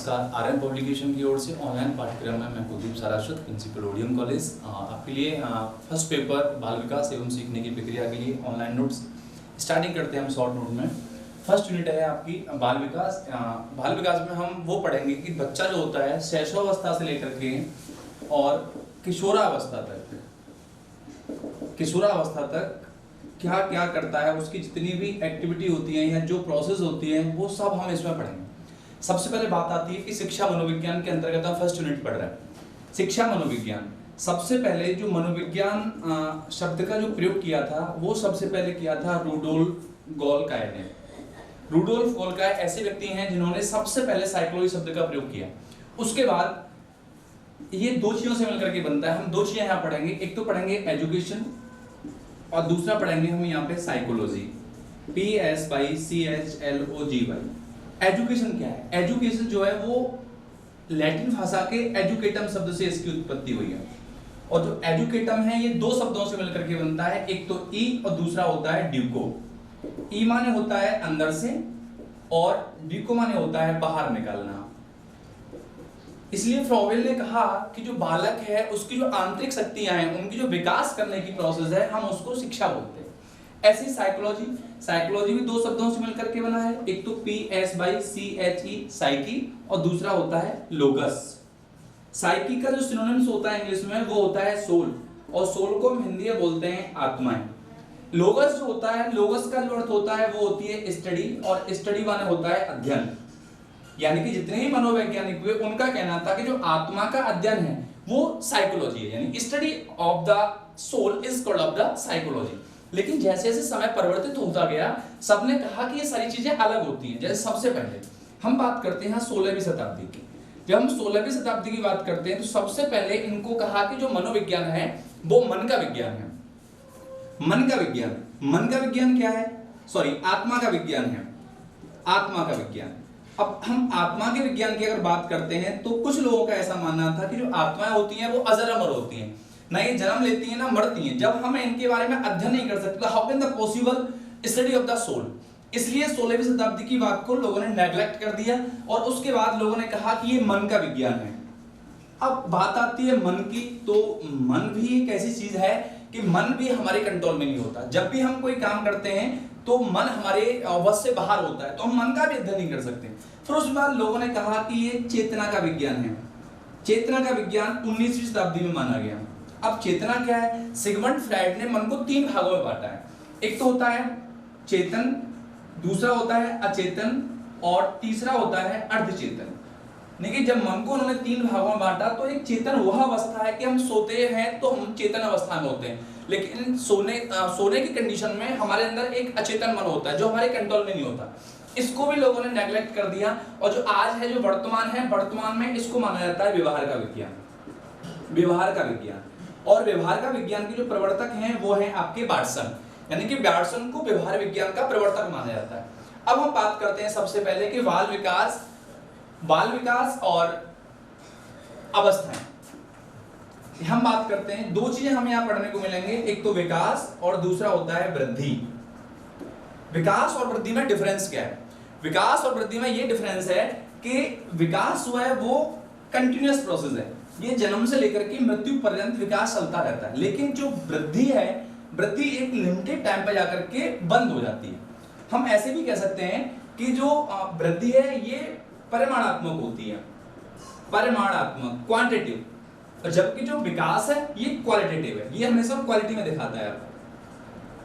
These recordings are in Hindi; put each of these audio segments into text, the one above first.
नमस्कार। आरएम पब्लिकेशन की ओर से ऑनलाइन पाठ्यक्रम में मैं कुलदीप साराश्वत, प्रिंसिपल ओडियम कॉलेज, आपके लिए फर्स्ट पेपर बाल विकास एवं सीखने की प्रक्रिया के लिए ऑनलाइन नोट्स स्टार्टिंग करते हैं हम शॉर्ट नोट में। फर्स्ट यूनिट है आपकी बाल विकास। बाल विकास में हम वो पढ़ेंगे कि बच्चा जो होता है शैशवावस्था से लेकर के और किशोरावस्था तक क्या क्या करता है, उसकी जितनी भी एक्टिविटी होती है या जो प्रोसेस होती है वो सब हम इसमें पढ़ेंगे। सबसे पहले बात आती है कि शिक्षा मनोविज्ञान के अंतर्गत हम फर्स्ट यूनिट पढ़ रहे हैं। शिक्षा मनोविज्ञान, सबसे पहले जो मनोविज्ञान शब्द का जो प्रयोग किया था वो सबसे पहले किया था रुडोल्फ गोल्काय ने। रुडोल्फ गोल्काय ऐसे व्यक्ति हैं जिन्होंने सबसे पहले साइकोलॉजी शब्द का प्रयोग किया। उसके बाद ये दो चीजों से मिलकर के बनता है। हम दो चीजें यहाँ पढ़ेंगे, एक तो पढ़ेंगे एजुकेशन और दूसरा पढ़ेंगे हम यहाँ पे साइकोलॉजी, PSYCHLOGY। एजुकेशन क्या है? एजुकेशन जो है वो लैटिन भाषा के एजुकेटम शब्द से इसकी उत्पत्ति हुई है। और जो एजुकेटम है ये दो शब्दों से मिलकर के बनता है, एक तो ई और दूसरा होता है ड्यूको। ई माने होता है अंदर से और ड्यूको माने होता है बाहर निकालना। इसलिए फ्रॉवेल ने कहा कि जो बालक है उसकी जो आंतरिक शक्तियां हैं, उनकी जो विकास करने की प्रोसेस है, हम उसको शिक्षा बोलते हैं। ऐसी साइकोलॉजी भी दो शब्दों से मिलकर के बना है, एक तो PSYCHE साइकी और दूसरा होता है लोगस। साइकी का जो सिनोनिम्स होता है इंग्लिश में वो होता है सोल, और सोल को हम हिंदी में बोलते हैं आत्माएं। लोगस जो होता है, लोगस का जो अर्थ होता है वो होती है स्टडी, और स्टडी माने होता है अध्ययन। यानी कि जितने ही मनोवैज्ञानिक हुए उनका कहना था कि जो आत्मा का अध्ययन है वो साइकोलॉजी है, यानी study of the soul is called of the psychology. लेकिन जैसे जैसे समय परिवर्तित होता गया, सबने कहा कि ये सारी चीजें अलग होती हैं। जैसे सबसे पहले हम बात करते हैं 16वीं शताब्दी की। जब हम 16वीं शताब्दी की बात करते हैं तो सबसे पहले इनको कहा कि जो मनोविज्ञान है वो मन का विज्ञान है। मन का विज्ञान क्या है? सॉरी, आत्मा का विज्ञान है। आत्मा का विज्ञान। अब हम आत्मा के विज्ञान की अगर बात करते हैं तो कुछ लोगों का ऐसा मानना था कि जो आत्माएं होती हैं वो अजर अमर होती हैं, ना ये जन्म लेती हैं ना मरती हैं। जब हम इनके बारे में अध्ययन नहीं कर सकते, how can the possible study of the soul? इसलिए 16वीं शताब्दी की बात को लोगों ने नेग्लेक्ट कर दिया और उसके बाद लोगों ने कहा कि ये मन का विज्ञान है। अब बात आती है मन की, तो मन भी एक ऐसी चीज है कि मन भी हमारे कंट्रोल में नहीं होता। जब भी हम कोई काम करते हैं तो मन हमारे वश से बाहर होता है, तो हम मन का भी अध्ययन नहीं कर सकते। फिर उसके बाद लोगों ने कहा कि ये चेतना का विज्ञान है। चेतना का विज्ञान 19वीं शताब्दी में माना गया। अब चेतना क्या है? सिगमंड फ्राइड ने मन को 3 भागों में बांटा है। एक तो होता है चेतन, दूसरा होता है अचेतन और तीसरा होता है अर्धचेतन। देखिए, जब मन को उन्होंने 3 भागों में बांटा तो एक चेतन वह अवस्था है कि हम सोते हैं तो हम चेतन अवस्था में होते हैं, लेकिन सोने की कंडीशन में हमारे अंदर एक अचेतन मन होता है जो हमारे कंट्रोल में नहीं होता। इसको भी लोगों ने नेग्लेक्ट कर दिया और जो आज है, जो वर्तमान में इसको माना जाता है व्यवहार का विज्ञान। और व्यवहार का विज्ञान के जो प्रवर्तक हैं वो हैं आपके बार्सन, यानी कि बार्सन को व्यवहार विज्ञान का प्रवर्तक माना जाता है। अब हम बात करते हैं सबसे पहले कि बाल विकास और अवस्थाएं। हम बात करते हैं, दो चीजें हमें यहां पढ़ने को मिलेंगे, एक तो विकास और दूसरा होता है वृद्धि। विकास और वृद्धि में डिफरेंस क्या है? विकास और वृद्धि में ये डिफरेंस है कि विकास जो है वो कंटिन्यूअस प्रोसेस है, ये जन्म से लेकर के मृत्यु पर्यंत विकास चलता रहता है। लेकिन जो वृद्धि है, वृद्धि एक लिमिटेड टाइम पर जाकर के बंद हो जाती है। हम ऐसे भी कह सकते हैं कि जो वृद्धि है ये परिमाणात्मक होती है, क्वांटिटेटिव, और जबकि जो विकास है ये क्वालिटेटिव है, ये हमेशा क्वालिटी में दिखाता है आपको।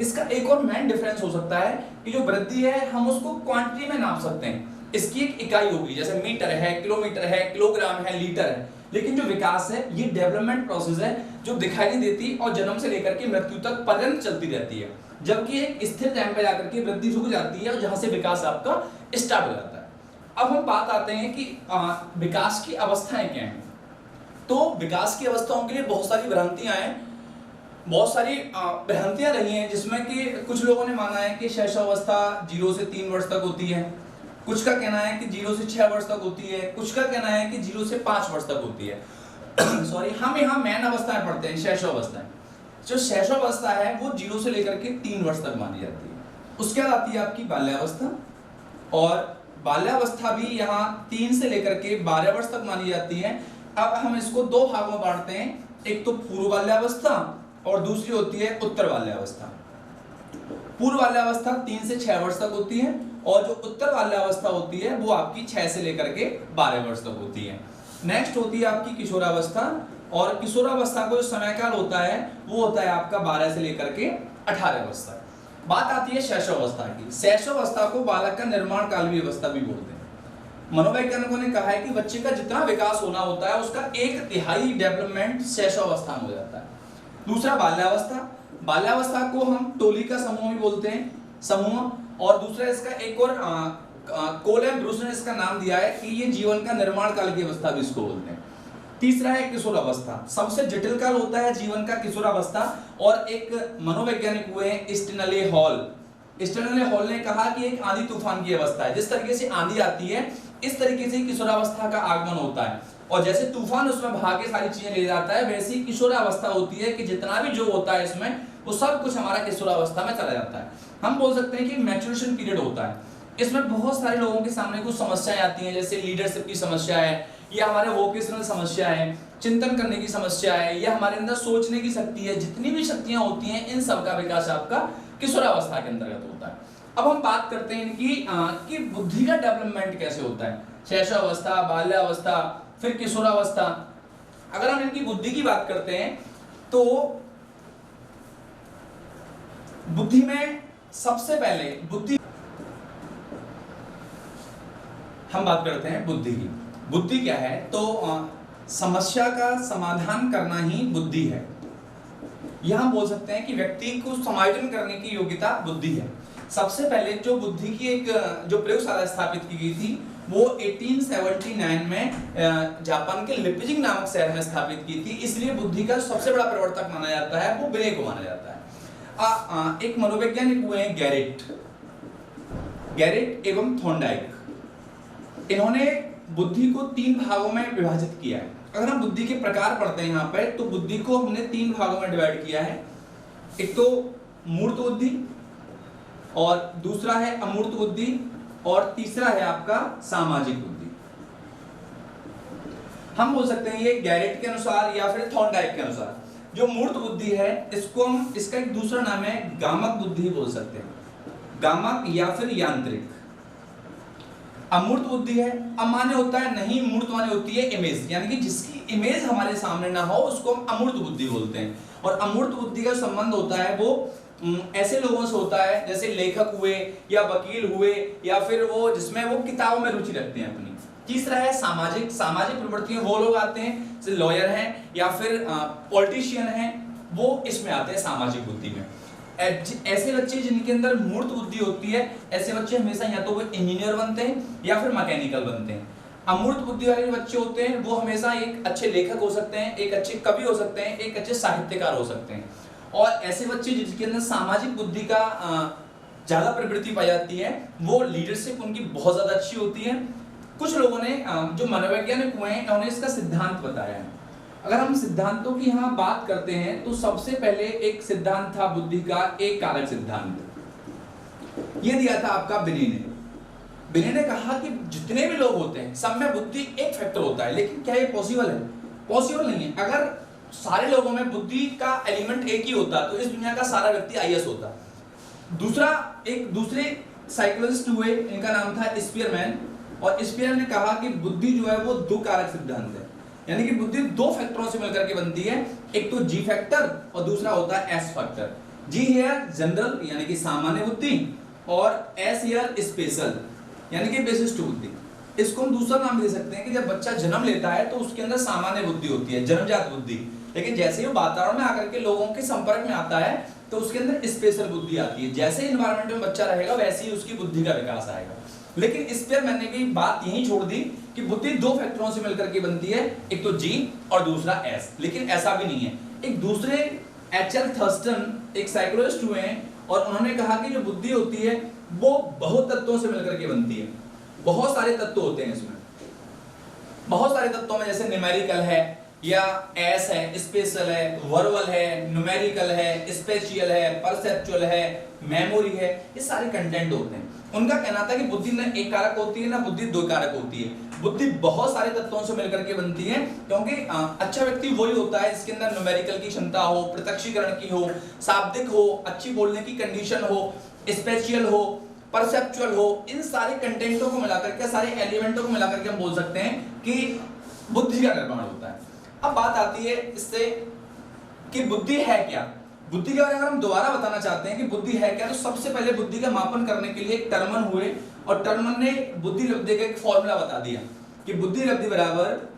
इसका एक और मेन डिफरेंस हो सकता है कि जो वृद्धि है हम उसको क्वांटिटी में नाप सकते हैं, इसकी एक इकाई होगी, जैसे मीटर है, किलोमीटर है, किलोग्राम है, लीटर है। लेकिन जो विकास है ये डेवलपमेंट प्रोसेस है जो दिखाई नहीं देती और जन्म से लेकर के मृत्यु तक पर्यंत चलती रहती है, जबकि एक स्थिर टाइम पर जाकर के वृद्धि रुक जाती है और जहां से विकास आपका स्टार्ट हो जाता है। अब हम बात आते हैं कि विकास की अवस्थाएं क्या हैं। तो विकास की अवस्थाओं के लिए बहुत सारी भ्रांतियां रही हैं, जिसमें कि कुछ लोगों ने माना है कि शैशवावस्था 0 से 3 वर्ष तक होती है, कुछ का कहना है कि 0 से 6 वर्ष तक होती है, कुछ का कहना है कि 0 से 5 वर्ष तक होती है। सॉरी, हम यहाँ मैन अवस्थाएं पढ़ते हैं, शैशवावस्थाएं। जो शैशवावस्था है वो 0 से लेकर के 3 वर्ष तक मानी जाती है। उसके बाद आती है आपकी बाल्यावस्था और बाल्यावस्था भी यहाँ 3 से लेकर के 12 वर्ष तक मानी जाती है। अब हम इसको दो भागों में बांटते हैं, एक तो पूर्व बाल्यावस्था और दूसरी होती है उत्तर बाल्यावस्था। पूर्व बाल्यावस्था 3 से 6 वर्ष तक होती है और जो उत्तर बाल्यावस्था होती है वो आपकी 6 से लेकर के 12 वर्ष तक होती है। नेक्स्ट होती है आपकी किशोरावस्था, और किशोरावस्था को जो समय काल होता है वो होता है आपका 12 से लेकर के 18 वर्ष तक। बात आती है शैशवावस्था की। शैशवावस्था को बालक का निर्माण काल भी अवस्था भी बोलते हैं। मनोवैज्ञानिकों ने कहा है कि बच्चे का जितना विकास होना होता है उसका 1/3 डेवलपमेंट शैशवावस्था में हो जाता है। दूसरा बाल्यावस्था, बाल्यावस्था को हम टोली का समूह भी बोलते हैं, समूह। और दूसरा इसका एक और कोले ब्रूस ने इसका नाम दिया है कि ये जीवन का निर्माण काल की अवस्था भी इसको बोलते हैं। तीसरा है किशोरावस्था, सबसे जटिल काल होता है जीवन का किशोरावस्था। और एक मनोवैज्ञानिक हुए हैं स्टेनले हॉल। स्टेनले हॉल ने कहा कि एक आंधी तूफान की अवस्था है, जिस तरीके से आंधी आती है इस तरीके से किशोरावस्था का आगमन होता है, और जैसे तूफान उसमें भाग के सारी चीजें ले जाता है, वैसे ही किशोरावस्था होती है कि जितना भी जो होता है इसमें वो सब कुछ हमारा किशोरावस्था में चला जाता है। हम बोल सकते हैं कि मैच्योरेशन पीरियड होता है। इसमें बहुत सारे लोगों के सामने कुछ समस्याएं आती हैं, जैसे लीडरशिप की समस्या है, या हमारे वोकेशनल समस्या है, चिंतन करने की समस्या है, या हमारे अंदर सोचने की शक्ति है। जितनी भी शक्तियां होती हैं इन सब का विकास आपका किशोरावस्था के अंतर्गत होता है। अब हम बात करते हैं कि बुद्धि का डेवलपमेंट कैसे होता है, शैशवावस्था, बाल्यावस्था, फिर किशोरावस्था। अगर हम इनकी बुद्धि की बात करते हैं तो बुद्धि में सबसे पहले हम बात करते हैं बुद्धि की। बुद्धि क्या है, तो समस्या का समाधान करना ही बुद्धि है। यह हम बोल सकते हैं कि व्यक्ति को समायोजन करने की योग्यता बुद्धि है। सबसे पहले जो बुद्धि की एक जो प्रयोगशाला स्थापित की गई थी वो 1879 में जापान के लिपजिंग नामक शहर में स्थापित की थी। इसलिए बुद्धि का सबसे बड़ा प्रवर्तक माना जाता है वो बिने को माना जाता है। एक मनोवैज्ञानिक हुए हैं गैरेट एवं थॉर्नडाइक। इन्होंने बुद्धि को 3 भागों में विभाजित किया है। अगर हम बुद्धि के प्रकार पढ़ते हैं यहाँ पे, तो बुद्धि को हमने 3 भागों में डिवाइड किया है। एक तो मूर्त बुद्धि, और दूसरा है अमूर्त बुद्धि, और तीसरा है आपका सामाजिक बुद्धि। हम बोल सकते हैं ये गैरेट के अनुसार या फिर थॉर्नडाइक के अनुसार जो मूर्त बुद्धि है इसको हम, इसका एक दूसरा नाम है गामक बुद्धि बोल सकते हैं, गामक या फिर यांत्रिक। अमूर्त बुद्धि है, अमान्य होता है, नहीं मूर्त माने होती है इमेज, यानी कि जिसकी इमेज हमारे सामने ना हो उसको हम अमूर्त बुद्धि बोलते हैं। और अमूर्त बुद्धि का संबंध होता है वो ऐसे लोगों से होता है जैसे लेखक हुए या वकील हुए या फिर वो जिसमें वो किताबों में रुचि रखते हैं अपनी। तीसरा है सामाजिक प्रवृत्तियां, वो लोग आते हैं जैसे लॉयर हैं या फिर पॉलिटिशियन हैं, वो इसमें आते हैं सामाजिक बुद्धि में। ऐसे बच्चे जिनके अंदर मूर्त बुद्धि होती है, ऐसे बच्चे हमेशा या तो वो इंजीनियर बनते हैं या फिर मैकेनिकल बनते हैं। अमूर्त बुद्धि वाले जो बच्चे होते हैं वो हमेशा एक अच्छे लेखक हो सकते हैं, एक अच्छे कवि हो सकते हैं, एक अच्छे साहित्यकार हो सकते हैं। और ऐसे बच्चे जिनके अंदर सामाजिक बुद्धि का ज्यादा प्रवृत्ति पाई जाती है वो लीडरशिप उनकी बहुत ज्यादा अच्छी होती है। कुछ लोगों ने जो मनोवैज्ञानिक हुए हैं उन्होंने इसका सिद्धांत बताया है। अगर हम सिद्धांतों की यहाँ बात करते हैं तो सबसे पहले एक सिद्धांत था बुद्धि का एक कारक सिद्धांत। ये दिया था आपका बिने ने कहा कि जितने भी लोग होते हैं सब में बुद्धि एक फैक्टर होता है, लेकिन क्या ये पॉसिबल है? पॉसिबल नहीं है। अगर सारे लोगों में बुद्धि का एलिमेंट एक ही होता तो इस दुनिया का सारा व्यक्ति आईएएस होता। दूसरे साइकोलॉजिस्ट हुए, इनका नाम था स्पीयरमैन, और स्पीयर ने कहा कि बुद्धि जो है वो 2 कारक सिद्धांत है, यानी कि बुद्धि 2 फैक्टरों से मिलकर के बनती है। एक तो जी फैक्टर और दूसरा होता है S factor. G here general यानी कि सामान्य बुद्धि, और एस हियर स्पेशल यानी कि विशिष्ट बुद्धि। इसको हम दूसरा नाम दे सकते हैं कि जब बच्चा जन्म लेता है तो उसके अंदर सामान्य बुद्धि होती है, जन्मजात बुद्धि, लेकिन जैसे ही वो वातावरण में आकर के लोगों के संपर्क में आता है तो उसके अंदर स्पेशल बुद्धि आती है। जैसे एनवायरनमेंट में बच्चा रहेगा वैसे ही उसकी बुद्धि का विकास आएगा। लेकिन इस पर मैंने भी बात यही छोड़ दी कि बुद्धि 2 फैक्टरों से मिलकर के बनती है, एक तो जी और दूसरा एस। लेकिन ऐसा भी नहीं है। एक दूसरे एच.एल. थर्स्टन एक साइकोलॉजिस्ट हुए हैं और उन्होंने कहा कि जो बुद्धि होती है वो बहुत तत्वों से मिलकर के बनती है। बहुत सारे तत्व होते हैं इसमें, बहुत सारे तत्वों में जैसे न्यूमेरिकल है या एस है, स्पेशल है, वर्बल है, न्यूमेरिकल है, स्पेशियल है, परसेप्चुअल है, मेमोरी है, ये सारे कंटेंट होते हैं। उनका कहना था कि बुद्धि न एक कारक होती है ना बुद्धि दो कारक होती है। बुद्धि बहुत सारे तत्वों से मिलकर के बनती है, क्योंकि अच्छा व्यक्ति वही होता है जिसके अंदर न्यूमेरिकल की क्षमता हो, प्रत्यक्षीकरण की हो, शाब्दिक हो, अच्छी बोलने की कंडीशन हो, स्पेशियल हो, परसेप्चुअल हो। इन सारे कंटेंटों को मिलाकर के, सारे एलिमेंटों को मिलाकर के हम बोल सकते हैं कि बुद्धि का निर्माण होता है। अब बात आती है इससे कि बुद्धि है क्या। बुद्धि के बारे में अगर हम दोबारा बताना चाहते हैं कि बुद्धि है क्या, तो सबसे पहले बुद्धि का मापन करने के लिए एक टर्मन हुए, और टर्मन ने बुद्धि लब्धि का एक फॉर्मूला बता दिया कि बुद्धि लब्धि बराबर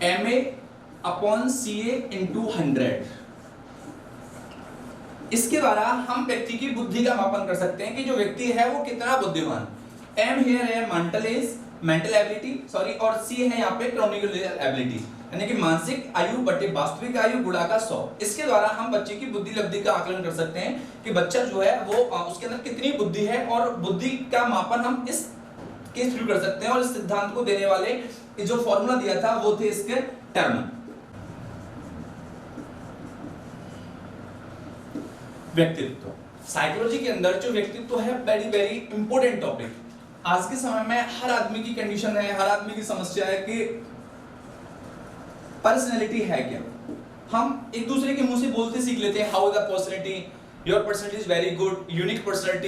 MA/CA × 100। इसके द्वारा हम व्यक्ति की बुद्धि का मापन कर सकते हैं कि जो व्यक्ति है वो कितना बुद्धिमान। M हियर है मेंटल एबिलिटी, सॉरी, और C है यहाँ पे कॉग्निटिव एबिलिटी, यानी कि मानसिक आयु बटे वास्तविक आयु गुणा का 100। इसके द्वारा हम बच्चे की बुद्धि लब्धि का आकलन कर सकते हैं कि बच्चा जो है वो उसके अंदर कितनी बुद्धि है, और बुद्धि का मापन हम इस केस थ्रू कर सकते हैं। और इस सिद्धांत को देने वाले जो फॉर्मूला दिया था वो थे इसके टर्म। व्यक्तित्व, साइकोलॉजी के अंदर जो व्यक्तित्व है वेरी वेरी इंपॉर्टेंट टॉपिक। आज के समय में हर आदमी की कंडीशन है, हर आदमी की समस्या है कि पर्सनैलिटी है क्या। हम एक दूसरे के मुंह से बोलते सीख लेते हैं, how is the personality, your personality is very good, unique personality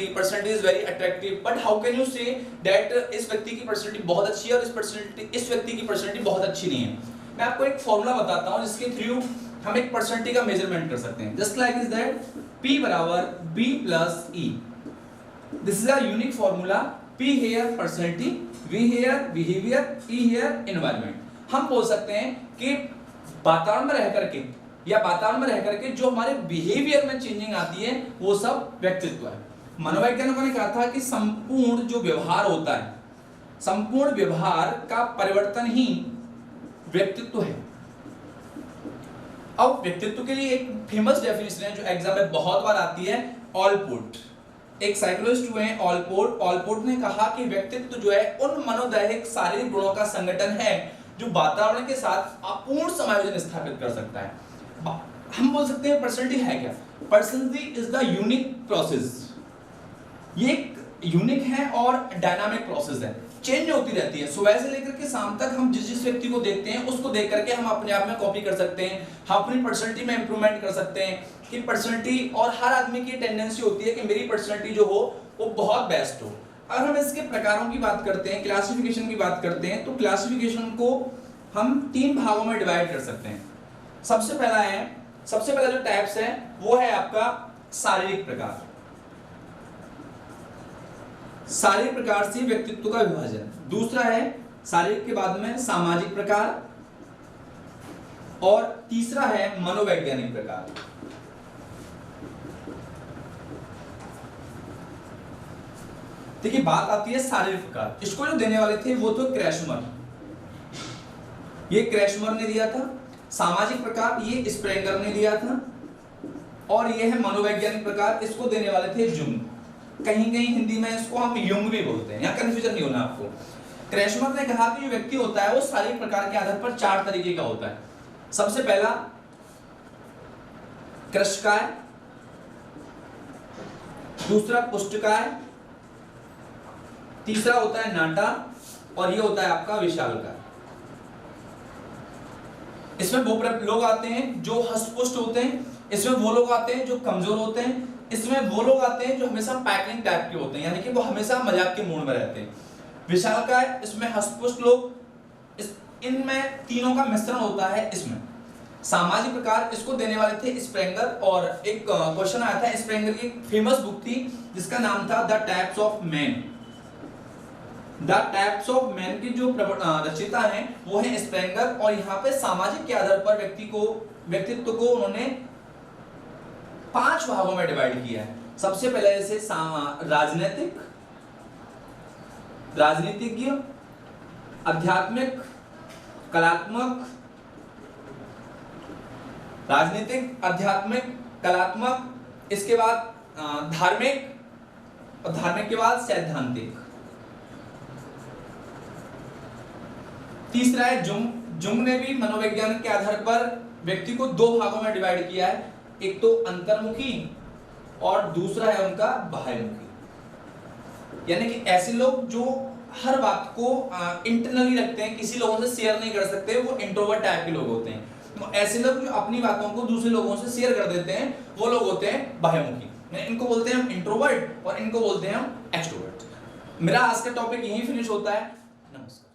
is very attractive, but how can you say that इस व्यक्ति की पर्सनैलिटी बहुत अच्छी है और इस व्यक्ति की पर्सनैलिटी बहुत अच्छी नहीं है। मैं आपको एक फॉर्मूला बताता हूं जिसके थ्रू हम एक पर्सनैलिटी का मेजरमेंट कर सकते हैं। Just like is that P बराबर B plus E। This is a unique formula. P here personality, V here behavior, E here environment। हम बोल सकते हैं कि वातावरण में रह करके या वातावरण में रह करके जो हमारे बिहेवियर में चेंजिंग आती है वो सब व्यक्तित्व है। मनोवैज्ञानिकों ने कहा था कि संपूर्ण जो व्यवहार होता है, संपूर्ण व्यवहार का परिवर्तन ही व्यक्तित्व है। अब व्यक्तित्व के लिए एक फेमस डेफिनेशन है जो एग्जाम में बहुत बार आती है, ऑलपोर्ट। एक साइकोलॉजिस्ट हुए हैं ऑलपोर्ट ने कहा कि व्यक्तित्व जो है उन मनोदैहिक शारीरिक गुणों का संगठन है जो वातावरण के साथ अपूर्ण समायोजन स्थापित कर सकता है। हम बोल सकते हैं पर्सनैलिटी है क्या। Personality is the unique process. ये एक यूनिक है और डायनामिक प्रोसेस है, चेंज होती रहती है। सुबह से लेकर के शाम तक हम जिस व्यक्ति को देखते हैं उसको देख करके हम अपने आप में कॉपी कर सकते हैं, हम अपनी पर्सनैलिटी में इंप्रूवमेंट कर सकते हैं कि पर्सनैलिटी, और हर आदमी की टेंडेंसी होती है कि मेरी पर्सनैलिटी जो हो वो बहुत बेस्ट हो। अगर हम इसके प्रकारों की बात करते हैं, क्लासिफिकेशन की बात करते हैं, तो क्लासिफिकेशन को हम 3 भागों में डिवाइड कर सकते हैं। सबसे पहला जो टाइप्स है वो है आपका शारीरिक प्रकार। शारीरिक प्रकार से व्यक्तित्व का विभाजन। दूसरा है शारीरिक के बाद में सामाजिक प्रकार, और तीसरा है मनोवैज्ञानिक प्रकार। देखिए बात आती है शारीरिक प्रकार। इसको जो देने वाले थे वो तो क्रैशमर, ये क्रैशमर ने दिया था। सामाजिक प्रकार ये स्प्रेंगर ने दिया था, और ये है मनोवैज्ञानिक प्रकार, इसको देने वाले थे जुंग। कहीं कहीं हिंदी में इसको हम युंग भी बोलते हैं, यहाँ कंफ्यूजन नहीं होना आपको। क्रैशमर ने कहा कि जो व्यक्ति होता है वो शारीरिक प्रकार के आधार पर 4 तरीके का होता है। सबसे पहला कृशकाय, दूसरा पुष्टकाय, तीसरा होता है नाटा, और ये होता है आपका विशालकाय। इसमें वो लोग आते हैं जो हष्टपुष्ट होते हैं, इसमें वो लोग आते हैं जो कमजोर होते हैं, इसमें वो लोग आते हैं जो हमेशा पैकिंग टाइप के होते हैं, यानी कि वो हमेशा मजाक के मूड में रहते हैं। विशालकाय, इसमें हष्टपुष्ट लोग, इनमें तीनों का मिश्रण होता है। इसमें सामाजिक प्रकार, इसको देने वाले थे स्प्रेंगर, और एक क्वेश्चन आया था, स्प्रेंगर की फेमस बुक थी जिसका नाम था the types of man. The types of man की जो रचयिता हैं वो है स्प्रेंगर, और यहाँ पे सामाजिक के आधार पर व्यक्तित्व को उन्होंने 5 भागों में डिवाइड किया है। सबसे पहले जैसे राजनीतिज्ञ, आध्यात्मिक, कलात्मक, राजनीतिक, आध्यात्मिक, कलात्मक, इसके बाद धार्मिक, और धार्मिक के बाद सैद्धांतिक। तीसरा है जुंग ने भी मनोवैज्ञानिक के आधार पर व्यक्ति को 2 भागों में डिवाइड किया है, एक तो अंतर्मुखी और दूसरा है उनका बाह्यमुखी। यानी कि ऐसे लोग जो हर बात को इंटरनली रखते हैं, किसी लोगों से शेयर नहीं कर सकते, वो इंट्रोवर्ट टाइप के लोग होते हैं। तो ऐसे लोग जो अपनी बातों को दूसरे लोगों से शेयर कर देते हैं, वो लोग होते हैं बाह्यमुखी। इनको बोलते हैं हम इंट्रोवर्ट और इनको बोलते हैं हम एक्सट्रोवर्ट। मेरा आज का टॉपिक यहीं फिनिश होता है। नमस्कार।